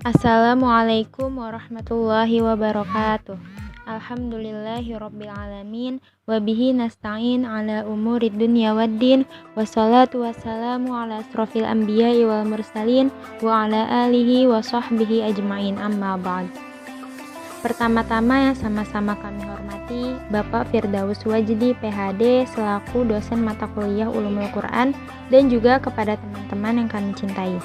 Assalamualaikum warahmatullahi wabarakatuh. Alhamdulillahirabbil alamin wa bihi nasta'in ala umurid dunya waddin wassalatu wassalamu ala asrofil anbiya'i wal mursalin wa ala alihi wa sahbihi ajmain amma ba'd. Pertama-tama yang sama-sama kami hormati Bapak Firdaus Wajdi PhD selaku dosen mata kuliah Ulumul Quran dan juga kepada teman-teman yang kami cintai.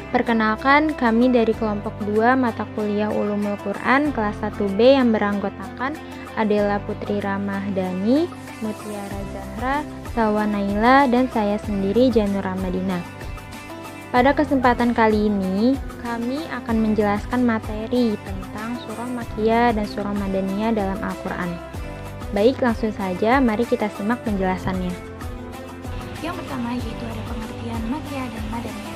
Perkenalkan, kami dari kelompok 2 mata kuliah Ulumul Quran kelas 1B yang beranggotakan Adela Putri Ramadhani, Mutiara Zahra, Salwa Naila, dan saya sendiri Janur Ramadina. Pada kesempatan kali ini, kami akan menjelaskan materi tentang surah Makkiyah dan surah Madaniyah dalam Al-Quran. Baik, langsung saja, mari kita simak penjelasannya. Yang pertama yaitu ada pengertian Makkiyah dan Madaniyah.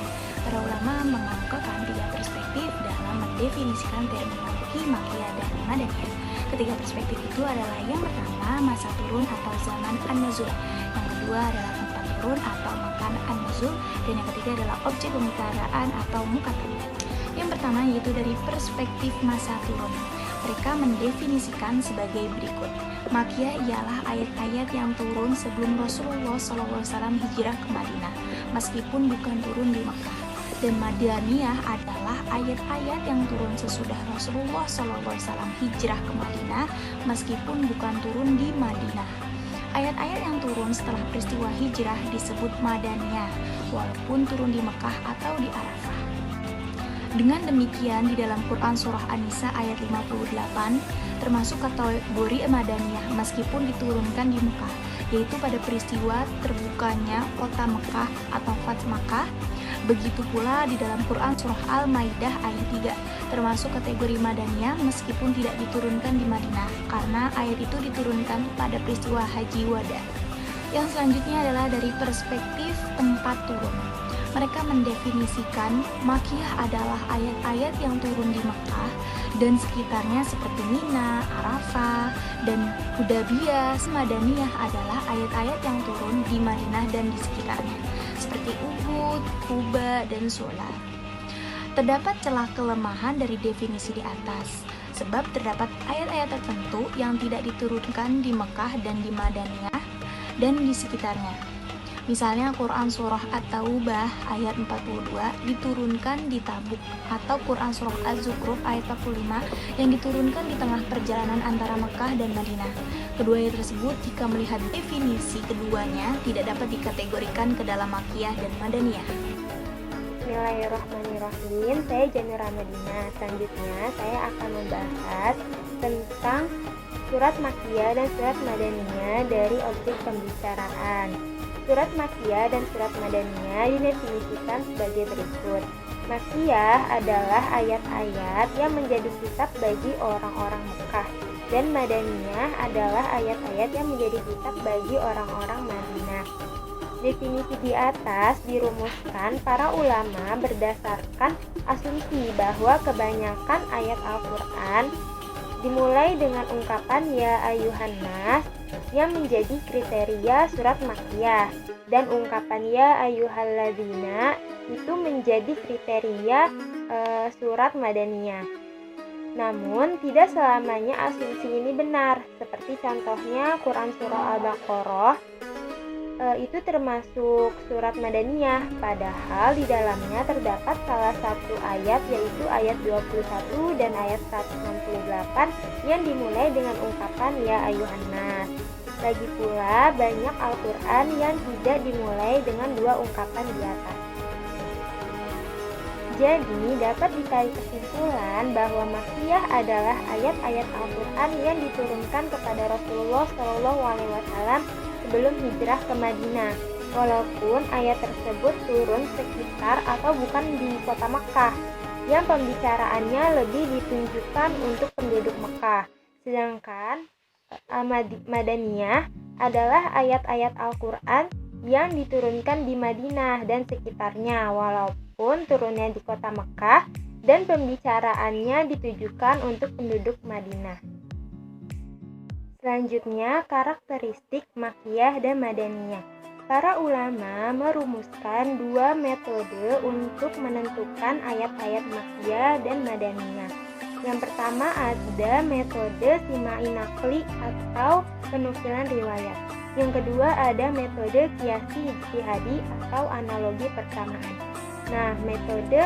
Para ulama mengemukakan 3 perspektif dalam mendefinisikan terminologi Makkiyah dan Madaniyah. Ketiga perspektif itu adalah yang pertama masa turun atau zaman an-nuzul, yang kedua adalah tempat turun atau makan an-nuzul, dan yang ketiga adalah objek pembicaraan atau mukatab. Yang pertama yaitu dari perspektif masa turun. Mereka mendefinisikan sebagai berikut. Makkiyah ialah ayat-ayat yang turun sebelum Rasulullah SAW hijrah ke Madinah, meskipun bukan turun di Mekah. Dan Madaniyah adalah ayat-ayat yang turun sesudah Rasulullah SAW hijrah ke Madinah, meskipun bukan turun di Madinah. Ayat-ayat yang turun setelah peristiwa hijrah disebut Madaniyah, walaupun turun di Mekah atau di Arafah. Dengan demikian, di dalam Quran Surah An-Nisa ayat 58 termasuk kategori Madaniyah meskipun diturunkan di Mekah, yaitu pada peristiwa terbukanya kota Mekah atau Fath Makkah. Begitu pula di dalam Quran Surah Al-Maidah ayat 3 termasuk kategori Madaniyah meskipun tidak diturunkan di Madinah, karena ayat itu diturunkan pada peristiwa Haji Wada. Yang selanjutnya adalah dari perspektif tempat turun. Mereka mendefinisikan Makkiyah adalah ayat-ayat yang turun di Mekah dan sekitarnya seperti Mina, Arafah, dan Hudaybiyah. Madaniyah adalah ayat-ayat yang turun di Madinah dan di sekitarnya, seperti Uhud, Quba, dan Sula. Terdapat celah kelemahan dari definisi di atas, sebab terdapat ayat-ayat tertentu yang tidak diturunkan di Mekah dan di Madaniyah dan di sekitarnya. Misalnya Quran Surah At-Taubah ayat 42 diturunkan di Tabuk, atau Quran Surah Az-Zukhruf ayat 45 yang diturunkan di tengah perjalanan antara Mekah dan Madinah. Kedua ayat tersebut jika melihat definisi keduanya tidak dapat dikategorikan ke dalam Makkiyah dan Madaniyah. Bismillahirrahmanirrahim. Saya Janur Ramadina. Selanjutnya saya akan membahas tentang surat Makkiyah dan surat Madaniyah dari objek pembicaraan. Surat Makkiyah dan surat Madaniyah didefinisikan sebagai berikut. Makkiyah adalah ayat-ayat yang menjadi kitab bagi orang-orang Mekah, dan Madaniyah adalah ayat-ayat yang menjadi kitab bagi orang-orang Madinah. Definisi di atas dirumuskan para ulama berdasarkan asumsi bahwa kebanyakan ayat Al-Quran dimulai dengan ungkapan Ya Ayyuhan Nas yang menjadi kriteria surat Makkiyah, dan ungkapan Ya Ayyuhalladzina itu menjadi kriteria surat Madaniyah. Namun tidak selamanya asumsi ini benar, seperti contohnya Quran Surah Al-Baqarah itu termasuk surat Madaniyah, padahal di dalamnya terdapat salah satu ayat, yaitu ayat 21 dan ayat 168 yang dimulai dengan ungkapan Ya Ayyuhan Nas. Lagi pula banyak Al-Quran yang tidak dimulai dengan dua ungkapan di atas. Jadi dapat ditarik kesimpulan bahwa Makkiyah adalah ayat-ayat Al-Quran yang diturunkan kepada Rasulullah SAW sebelum hijrah ke Madinah, walaupun ayat tersebut turun sekitar atau bukan di kota Mekah, yang pembicaraannya lebih ditunjukkan untuk penduduk Mekah. Sedangkan Madaniyah adalah ayat-ayat Al-Quran yang diturunkan di Madinah dan sekitarnya, walaupun turunnya di kota Mekah dan pembicaraannya ditujukan untuk penduduk Madinah. Selanjutnya, karakteristik Makkiyah dan Madaniyah. Para ulama merumuskan dua metode untuk menentukan ayat-ayat Makkiyah dan Madaniyah. Yang pertama ada metode simai nakli atau penukilan riwayat. Yang kedua ada metode kiasi ijtihadi atau analogi persamaan. Nah, metode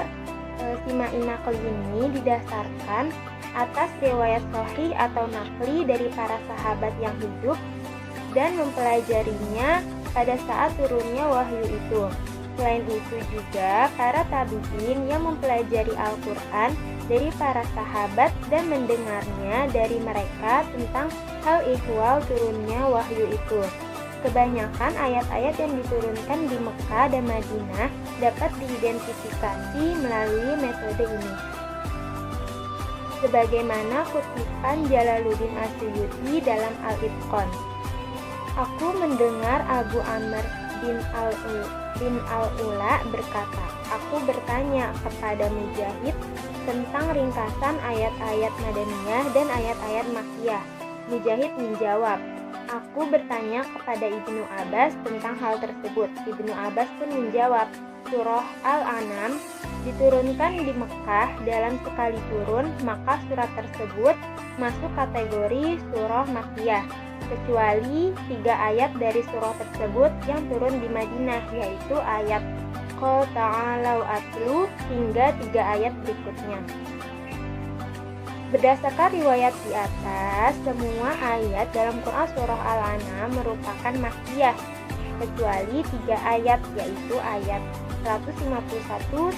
simai nakli ini didasarkan atas riwayat sahih atau nakli dari para sahabat yang hidup dan mempelajarinya pada saat turunnya wahyu itu. Selain itu juga para tabi'in yang mempelajari Al-Quran dari para sahabat dan mendengarnya dari mereka tentang hal ihwal turunnya wahyu itu. Kebanyakan ayat-ayat yang diturunkan di Mekah dan Madinah dapat diidentifikasi melalui metode ini. Sebagaimana kutipan Jalaluddin Asyuyuti dalam Al-Itqan. Aku mendengar Abu Amr bin Al-Ula berkata, aku bertanya kepada Mujahid tentang ringkasan ayat-ayat Madaniyah dan ayat-ayat Makkiyah. Mujahid menjawab, aku bertanya kepada Ibnu Abbas tentang hal tersebut. Ibnu Abbas pun menjawab, surah Al-An'am diturunkan di Mekah dalam sekali turun, maka surat tersebut masuk kategori surah Makkiyah, kecuali 3 ayat dari surah tersebut yang turun di Madinah, yaitu ayat Qul ta'alau atlu hingga 3 ayat berikutnya. Berdasarkan riwayat di atas, semua ayat dalam Quran surah Al-An'am merupakan Makkiyah, kecuali 3 ayat, yaitu ayat 151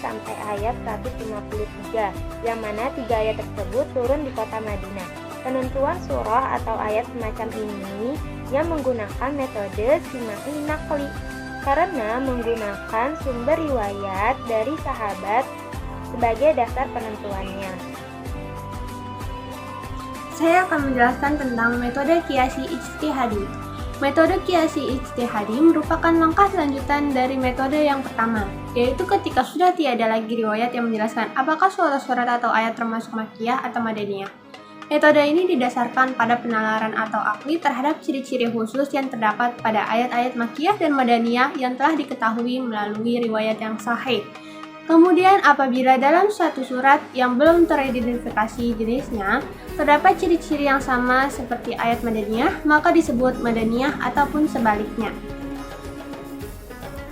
sampai ayat 153, yang mana 3 ayat tersebut turun di kota Madinah. Penentuan surah atau ayat semacam ini yang menggunakan metode simai nakli karena menggunakan sumber riwayat dari sahabat sebagai dasar penentuannya. Saya akan menjelaskan tentang metode kiasi ijtihadi. Metode kiasi ijtihadi merupakan langkah lanjutan dari metode yang pertama, yaitu ketika sudah tiada lagi riwayat yang menjelaskan apakah surat atau ayat termasuk Makkiyah atau Madaniyah. Metode ini didasarkan pada penalaran atau akli terhadap ciri-ciri khusus yang terdapat pada ayat-ayat Makkiyah dan Madaniyah yang telah diketahui melalui riwayat yang sahih. Kemudian apabila dalam suatu surat yang belum teridentifikasi jenisnya, terdapat ciri-ciri yang sama seperti ayat Madaniyah, maka disebut Madaniyah ataupun sebaliknya.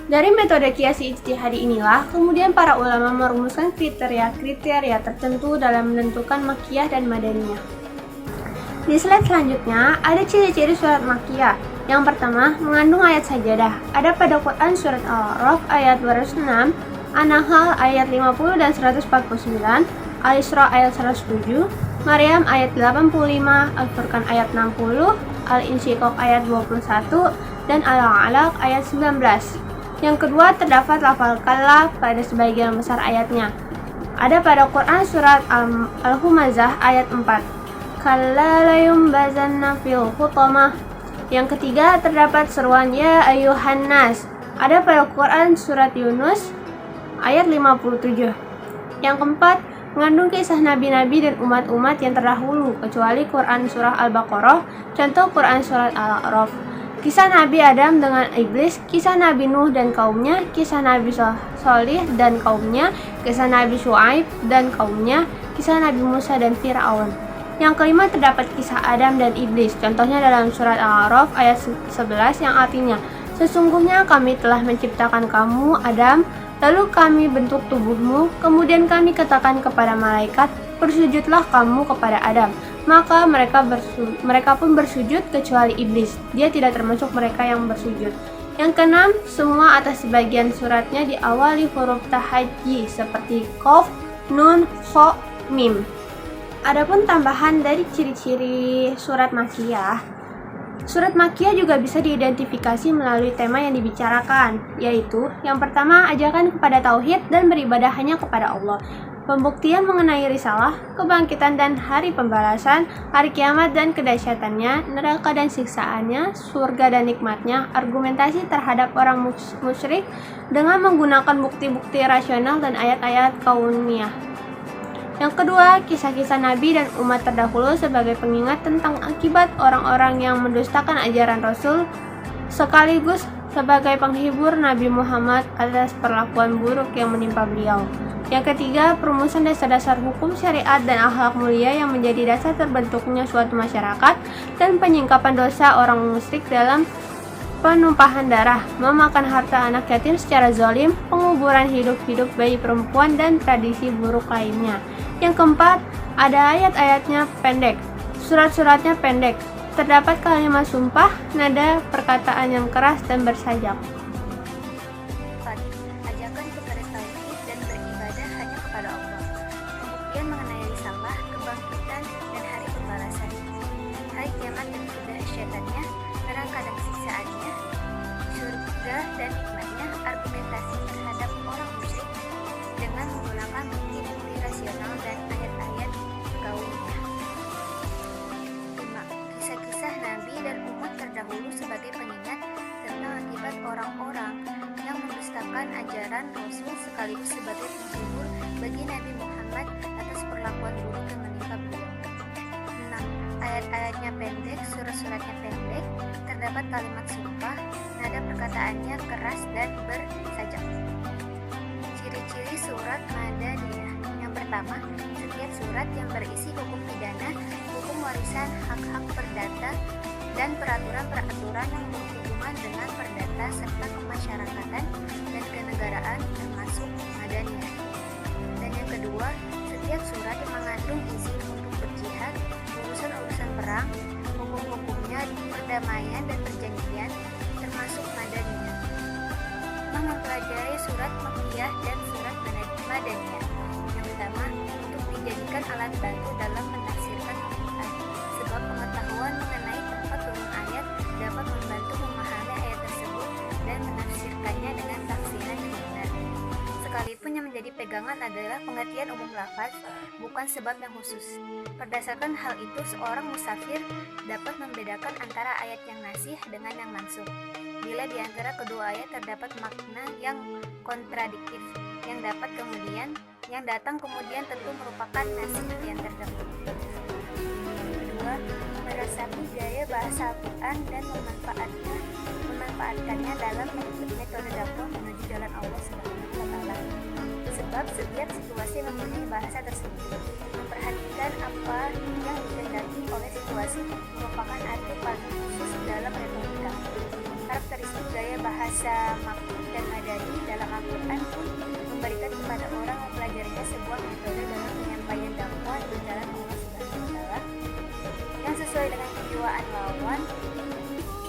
Dari metode kiasi ijtihadi inilah, kemudian para ulama merumuskan kriteria-kriteria tertentu dalam menentukan Makkiyah dan Madaniyah. Di slide selanjutnya, ada ciri-ciri surat Makkiyah. Yang pertama, mengandung ayat sajadah. Ada pada Quran surat Al-A'raf ayat 206, An-Nahl ayat 50 dan 149, Al-Isra ayat 107, Maryam ayat 85, Al-Furqan ayat 60, Al-Insyiqaq ayat 21, dan Al-Alaq ayat 19. Yang kedua, terdapat lafal kalla pada sebagian besar ayatnya. Ada pada Quran surat Al-Humazah ayat 4. Kalla layumbazanna fil hutamah. Yang ketiga, terdapat seruan ya ayyuhan nas. Ada pada Quran surat Yunus ayat 57. Yang keempat, mengandung kisah nabi-nabi dan umat-umat yang terdahulu, kecuali Quran surah Al-Baqarah, contoh Quran surat Al-A'raf. Kisah Nabi Adam dengan iblis, kisah Nabi Nuh dan kaumnya, kisah Nabi Sholih dan kaumnya, kisah Nabi Syuaib dan kaumnya, kisah Nabi Musa dan Fir'aun. Yang kelima, terdapat kisah Adam dan iblis, contohnya dalam surat Al-A'raf ayat 11 yang artinya, sesungguhnya kami telah menciptakan kamu, Adam, lalu kami bentuk tubuhmu, kemudian kami katakan kepada malaikat, bersujudlah kamu kepada Adam. Maka mereka pun bersujud kecuali iblis. Dia tidak termasuk mereka yang bersujud. Yang keenam, semua atas sebagian suratnya diawali huruf tahajji seperti Qaf, Nun, Sha, Mim. Adapun tambahan dari ciri-ciri surat Makkiyah, surat Makkiyah juga bisa diidentifikasi melalui tema yang dibicarakan, yaitu yang pertama, ajakan kepada tauhid dan beribadah hanya kepada Allah. Pembuktian mengenai risalah, kebangkitan dan hari pembalasan, hari kiamat dan kedahsyatannya, neraka dan siksaannya, surga dan nikmatnya, argumentasi terhadap orang musyrik dengan menggunakan bukti-bukti rasional dan ayat-ayat kauniyah. Yang kedua, kisah-kisah Nabi dan umat terdahulu sebagai pengingat tentang akibat orang-orang yang mendustakan ajaran Rasul, sekaligus sebagai penghibur Nabi Muhammad atas perlakuan buruk yang menimpa beliau. Yang ketiga, perumusan dasar-dasar hukum syariat dan akhlak mulia yang menjadi dasar terbentuknya suatu masyarakat dan penyingkapan dosa orang musyrik dalam penumpahan darah, memakan harta anak yatim secara zalim, penguburan hidup-hidup bayi perempuan, dan tradisi buruk lainnya. Yang keempat, ada ayat-ayatnya pendek, surat-suratnya pendek, terdapat kalimat sumpah, nada perkataan yang keras dan bersajak. 4. Ajakan kepada tauhid dan beribadah hanya kepada Allah. Kemudian mengenai risalah, kebangkitan, dan hari pembalasan. Hari kiamat dan kedahsyatannya, neraka dan siksaannya, surga dan nikmatnya, argumentasi terhadap orang musyrik dengan menggunakan bukti-bukti rasional dan ayat-ayat gaulnya. 5. Kisah-kisah Nabi dan umat terdahulu sebagai pengingat tentang akibat orang-orang yang mendustakan ajaran Rasul sekaligus sebagai penghibur bagi Nabi Muhammad atas perlakuan buruk yang menimpa beliau. 6. Ayat-ayatnya pendek, surat-suratnya pendek, terdapat kalimat sumpah, nada perkataannya keras dan bersajak. Ciri-ciri surat Madaniyah. Yang pertama, setiap surat yang berisi hukum pidana, hukum warisan, hak-hak perdata, dan peraturan-peraturan yang berhubungan dengan perdata serta kemasyarakatan dan kenegaraan termasuk Madaniyah. Dan yang kedua, setiap surat yang mengandung izin untuk berjihad, urusan-urusan perang, hukum-hukumnya, perdamaian dan perjanjian termasuk Madaniyah. Mempelajari surat Makkiyah dan surat Madaniyah. Yang pertama, untuk dijadikan alat bantu dalam menafsirkan Al-Quran, sebab pengetahuan mengenai tempat turun ayat dapat membantu memahami ayat tersebut dan menafsirkannya dengan tafsiran yang benar. Sekalipun yang menjadi pegangan adalah pengertian umum lafaz, bukan sebab yang khusus. Berdasarkan hal itu, seorang musafir dapat membedakan antara ayat yang nasih dengan yang mansukh. Bila di antara kedua ayat terdapat makna yang kontradiktif, yang datang kemudian tentu merupakan nasih yang terdahulu. Kedua, meresapi gaya bahasa Al-Quran dan memanfaatkannya dalam metode dakwah menuju jalan Allah Subhanahu wa Ta'ala. Sebab setiap situasi mempunyai bahasa tersendiri. Memperhatikan apa yang dikehendaki oleh situasi merupakan arti paling khusus dalam retorika. Karakteristik gaya bahasa Makki dan Madani dalam Al-Quran pun memberikan kepada orang mempelajarinya sebuah metode dalam penyampaian dakwah di jalan Allah Subhanahu wa Ta'ala yang sesuai dengan kejiwaan lawan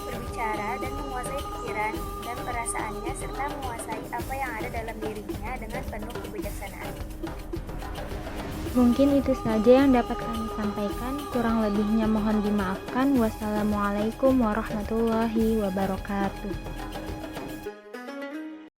berbicara dan menguasai pikiran dan perasaannya serta menguasai apa yang ada dalam dirinya dengan penuh kebijaksanaan. Mungkin itu saja yang dapat kami sampaikan. Kurang lebihnya mohon dimaafkan. Wassalamualaikum warahmatullahi wabarakatuh.